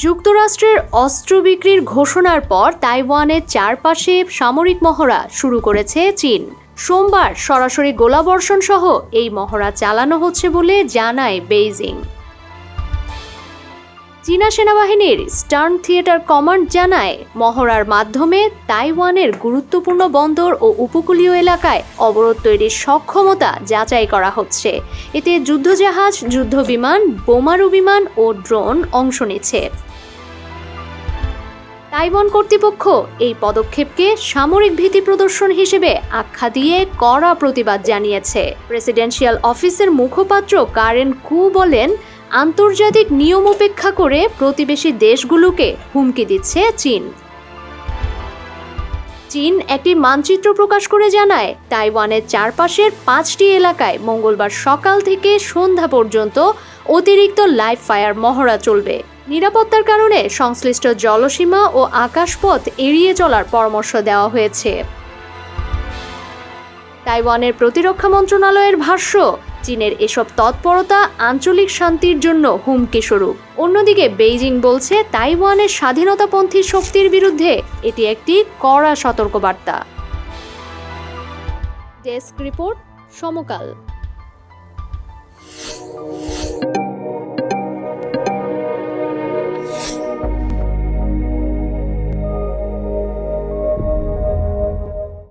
যুক্তরাষ্ট্রের অস্ত্র বিক্রির ঘোষণার পর তাইওয়ানের চারপাশে সামরিক মহড়া শুরু করেছে চীন। সোমবার সরাসরি গোলাবর্ষণ সহ এই মহড়া চালানো হচ্ছে বলে জানায় বেইজিং। চীনা সেনাবাহিনীর স্টার্ন থিয়েটার কমান্ড জানায়, মহড়ার মাধ্যমে তাইওয়ানের গুরুত্বপূর্ণ বন্দর ও উপকূলীয় এলাকায় অবরোধ তৈরির সক্ষমতা যাচাই করা হচ্ছে। এতে যুদ্ধজাহাজ, যুদ্ধবিমান, বোমারু বিমান ও ড্রোন অংশ নিচ্ছে। তাইওয়ান কর্তৃপক্ষ এই পদক্ষেপকে সামরিক ভীতি প্রদর্শন হিসেবে আখ্যা দিয়ে কড়া প্রতিবাদ জানিয়েছে। প্রেসিডেন্সিয়াল অফিসের মুখপাত্র কারেন কু বলেন, আন্তর্জাতিক নিয়ম উপেক্ষা করে প্রতিবেশী দেশগুলোকে হুমকি দিচ্ছে চীন। চীন একটি মানচিত্র প্রকাশ করে জানায়, তাইওয়ানের চারপাশের 5টি এলাকায় মঙ্গলবার সকাল থেকে সন্ধ্যা পর্যন্ত অতিরিক্ত লাইভ ফায়ার মহড়া চলবে। নিরাপত্তার কারণে সংশ্লিষ্ট জলসীমা ও আকাশপথ এড়িয়ে চলার পরামর্শ দেওয়া হয়েছে। তাইওয়ানের প্রতিরক্ষা মন্ত্রণালয়ের ভাষ্য, চীনের এসব তৎপরতা আঞ্চলিক শান্তির জন্য হুমকি স্বরূপ। অন্যদিকে বেইজিং বলছে, তাইওয়ানের স্বাধীনতাপন্থী শক্তির বিরুদ্ধে এটি একটি কড়া সতর্কবার্তা। ডেস্ক রিপোর্ট, সমকাল।